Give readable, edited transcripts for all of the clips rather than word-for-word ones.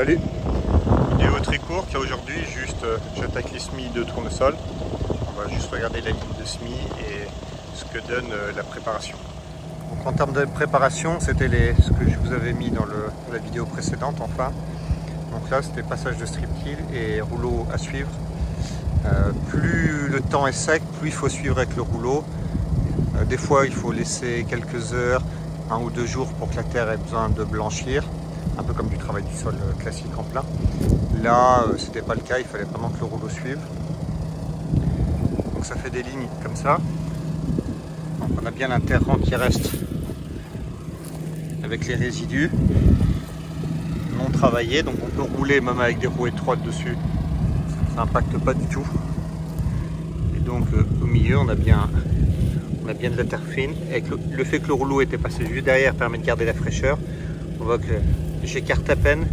Salut. Vidéo très courte aujourd'hui, juste j'attaque les semis de tournesol. On va juste regarder la ligne de semis et ce que donne la préparation. Donc en termes de préparation, c'était ce que je vous avais mis dans la vidéo précédente enfin. Donc là c'était passage de strip till et rouleau à suivre. Plus le temps est sec, plus il faut suivre avec le rouleau. Des fois il faut laisser quelques heures, 1 ou 2 jours pour que la terre ait besoin de blanchir. Un peu comme du travail du sol classique en plein. Là, c'était pas le cas, il fallait vraiment que le rouleau suive. Donc ça fait des lignes comme ça. Donc on a bien l'interrang qui reste avec les résidus non travaillés. Donc on peut rouler même avec des roues étroites dessus. Ça n'impacte pas du tout. Et donc au milieu, on a bien de la terre fine. Avec le fait que le rouleau était passé juste derrière permet de garder la fraîcheur. On voit que j'écarte à peine,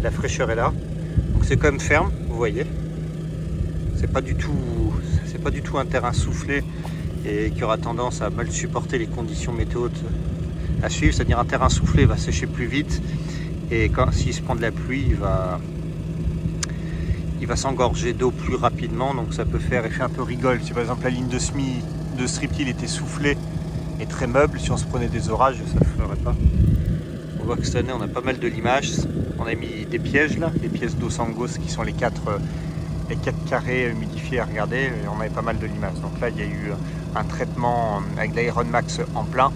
la fraîcheur est là, donc c'est quand même ferme, vous voyez. C'est pas du tout un terrain soufflé et qui aura tendance à mal supporter les conditions météo à suivre. C'est-à-dire un terrain soufflé va sécher plus vite et s'il se prend de la pluie, il va s'engorger d'eau plus rapidement, donc ça peut faire effet un peu rigole. Si par exemple la ligne de strip till était soufflée et très meuble, si on se prenait des orages, ça ne ferait pas. On voit que cette année on a pas mal de limages. On a mis des pièges là, des pièces d'eau sangos qui sont les 4 carrés humidifiés à regarder, et on avait pas mal de limages. Donc là il y a eu un traitement avec l'Iron Max en plein,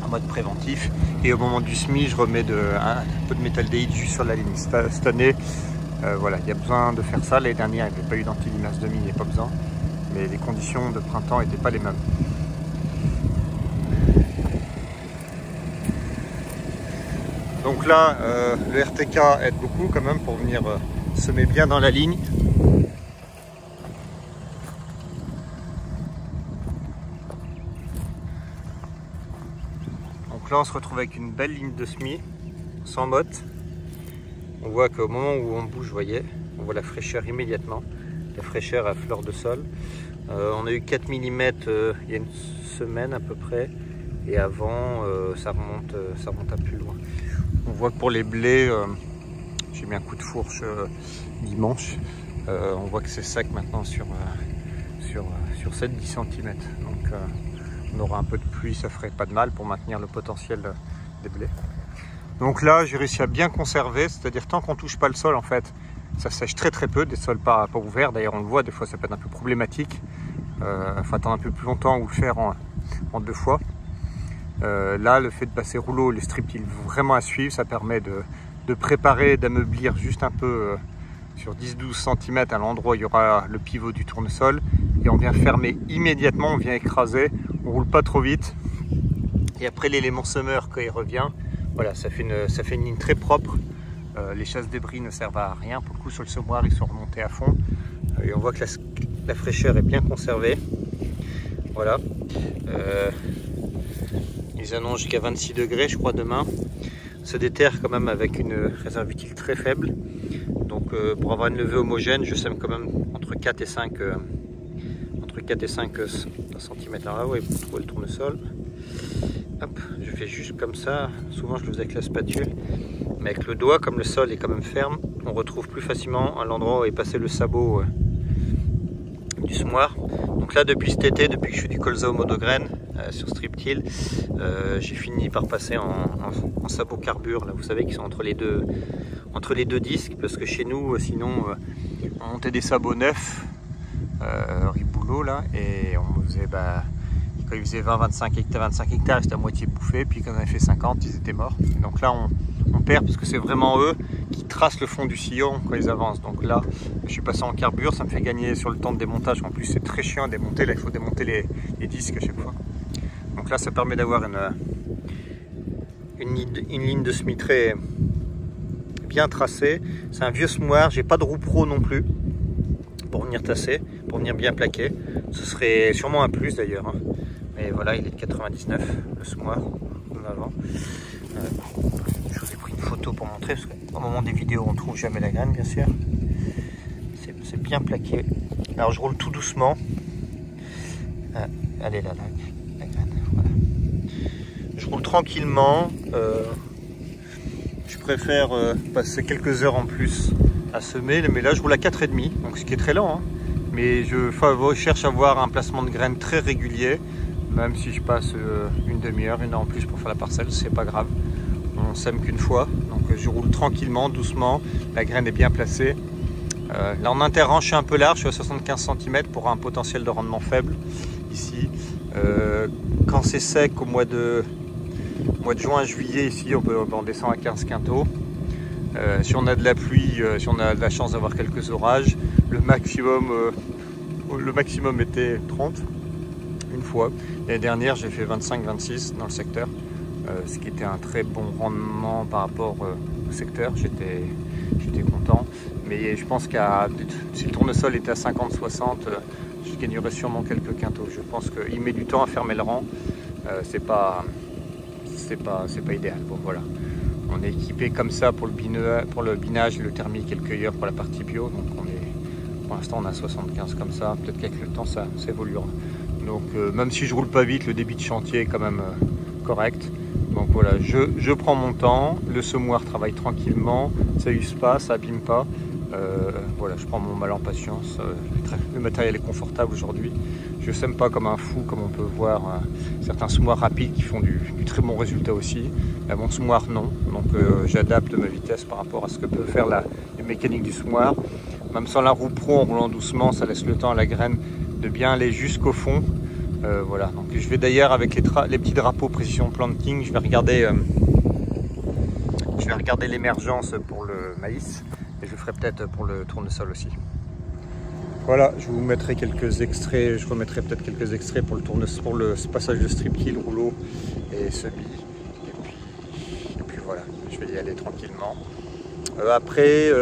en mode préventif. Et au moment du semis, je remets un peu de métaldéhyde juste sur la ligne. Cette année, voilà, il y a besoin de faire ça. L'année dernière il n'y avait pas eu d'anti-limace demi, il n'y avait pas besoin. Mais les conditions de printemps n'étaient pas les mêmes. Donc là, le RTK aide beaucoup quand même pour venir semer bien dans la ligne. Donc là, on se retrouve avec une belle ligne de semis, sans motte. On voit qu'au moment où on bouge, vous voyez, on voit la fraîcheur immédiatement, la fraîcheur à fleur de sol. On a eu 4 mm il y a une semaine à peu près, et avant, ça remonte à plus loin. On voit que pour les blés, j'ai mis un coup de fourche dimanche. On voit que c'est sec maintenant sur 7-10 cm. Donc on aura un peu de pluie, ça ferait pas de mal pour maintenir le potentiel des blés. Donc là, j'ai réussi à bien conserver, c'est-à-dire tant qu'on touche pas le sol, en fait, ça sèche très peu, des sols pas ouverts. D'ailleurs, on le voit, des fois ça peut être un peu problématique. Faut attendre un peu plus longtemps ou le faire en 2 fois. Là, le fait de passer rouleau, les strip till vraiment à suivre, ça permet de préparer, d'ameublir juste un peu sur 10-12 cm à l'endroit où il y aura le pivot du tournesol, et on vient fermer immédiatement, on vient écraser, on roule pas trop vite, et après l'élément semeur quand il revient, voilà, ça fait une ligne très propre. Les chasses débris ne servent à rien, pour le coup sur le semoir ils sont remontés à fond, et on voit que la fraîcheur est bien conservée. Voilà. Ils annoncent jusqu'à 26 degrés, je crois, demain. Se déterre quand même avec une réserve utile très faible. Donc pour avoir une levée homogène, je sème quand même entre 4 et 5 cm. Alors là, ouais, pour trouver le tournesol. Hop, je fais juste comme ça. Souvent, je le faisais avec la spatule. Mais avec le doigt, comme le sol est quand même ferme, on retrouve plus facilement à l'endroit où est passé le sabot du semoir. Donc là, depuis cet été, depuis que je fais du colza au monograine sur strip till, j'ai fini par passer en sabot carbure, là, vous savez, qui sont entre les deux disques, parce que chez nous, sinon, on montait des sabots neufs, riboulot là, et on faisait, quand ils faisaient 20-25 hectares, c'était à moitié bouffé, puis quand on avait fait 50, ils étaient morts. Et donc là, on perd, parce que c'est vraiment eux qui tracent le fond du sillon quand ils avancent. Donc là, je suis passé en carbure, ça me fait gagner sur le temps de démontage. En plus, c'est très chiant à démonter. Là, il faut démonter les disques à chaque fois. Donc là, ça permet d'avoir une ligne de semis très bien tracée. C'est un vieux semoir, j'ai pas de roue pro non plus pour venir tasser, pour venir bien plaquer. Ce serait sûrement un plus d'ailleurs. Hein. Mais voilà, il est de 99, le semoir, en avant. Je vous ai pris une photo pour montrer, parce qu'au moment des vidéos, on ne trouve jamais la graine, bien sûr. C'est bien plaqué. Alors je roule tout doucement. Elle est là, la graine. Voilà. Je roule tranquillement. je préfère passer quelques heures en plus à semer, mais là je roule à 4,5, donc ce qui est très lent, hein. Mais je cherche à avoir un placement de graines très régulier, même si je passe une demi-heure, une heure en plus pour faire la parcelle, c'est pas grave. On sème qu'une fois, donc je roule tranquillement, doucement, la graine est bien placée. Là en interrang je suis un peu large, je suis à 75 cm pour un potentiel de rendement faible ici. Quand c'est sec au mois de juin, juillet ici on descend à 15 quintaux. Si on a de la pluie, si on a de la chance d'avoir quelques orages, le maximum était 30 une fois. L'année dernière j'ai fait 25-26 dans le secteur, ce qui était un très bon rendement par rapport au secteur. J'étais content, mais je pense que si le tournesol était à 50-60, je gagnerais sûrement quelques quintaux. Je pense qu'il met du temps à fermer le rang, c'est pas idéal. Bon voilà, on est équipé comme ça pour le binage, le thermique et le cueilleur pour la partie bio, donc pour l'instant on a 75 comme ça, peut-être qu'avec le temps ça évoluera. Donc même si je roule pas vite, le débit de chantier est quand même correct. Donc voilà, je prends mon temps, le semoir travaille tranquillement, ça use pas, ça abîme pas. Voilà, je prends mon mal en patience. Le matériel est confortable aujourd'hui. Je sème pas comme un fou, comme on peut voir certains semoirs rapides qui font du très bon résultat aussi. Mon semoir non, donc j'adapte ma vitesse par rapport à ce que peut faire la mécanique du semoir. Même sans la roue pro, en roulant doucement, ça laisse le temps à la graine de bien aller jusqu'au fond. Voilà, donc je vais d'ailleurs avec les petits drapeaux précision planting, je vais regarder l'émergence pour le maïs et je ferai peut-être pour le tournesol aussi. Voilà, je vous mettrai quelques extraits, je remettrai peut-être quelques extraits pour le passage de strip till, rouleau et semis. Et puis voilà, je vais y aller tranquillement. Après,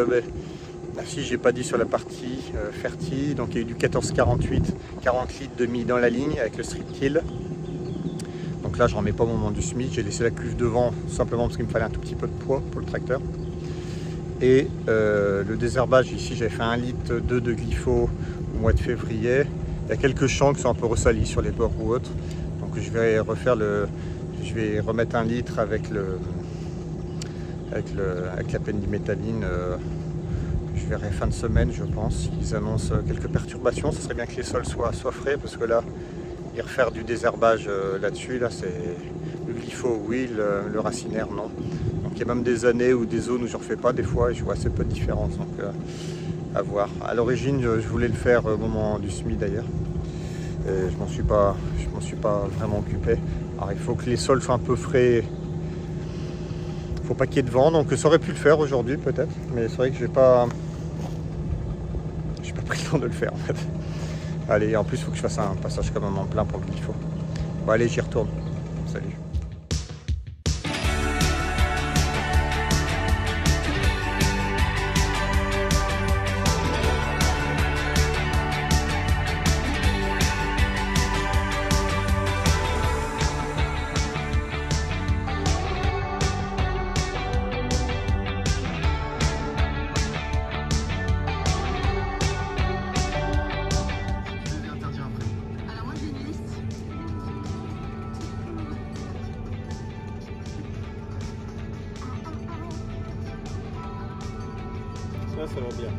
si j'ai pas dit sur la partie fertile, donc il y a eu du 14-48, 40 litres de mie dans la ligne avec le strip till. Donc là je remets pas au moment du semis, j'ai laissé la cuve devant simplement parce qu'il me fallait un tout petit peu de poids pour le tracteur. Et le désherbage, ici j'avais fait 1,2 litre de glypho au mois de février. Il y a quelques champs qui sont un peu ressalis sur les bords ou autres, donc je vais remettre 1 litre avec la pendiméthaline. Je verrai fin de semaine, je pense. Ils annoncent quelques perturbations. Ce serait bien que les sols soient frais, parce que là, y refaire du désherbage là-dessus, là, c'est le glypho, oui, le racinaire, non. Donc il y a même des années ou des zones où je ne refais pas des fois, et je vois assez peu de différence. Donc à voir. À l'origine, je voulais le faire au moment du semis d'ailleurs. Je m'en suis pas vraiment occupé. Alors il faut que les sols soient un peu frais. Il faut pas qu'il y ait de vent, donc ça aurait pu le faire aujourd'hui peut-être, mais c'est vrai que j'ai pas pris le temps de le faire en fait. Allez, en plus il faut que je fasse un passage quand même en plein pour le glypho. Bon allez, j'y retourne. Salut. Ça va bien.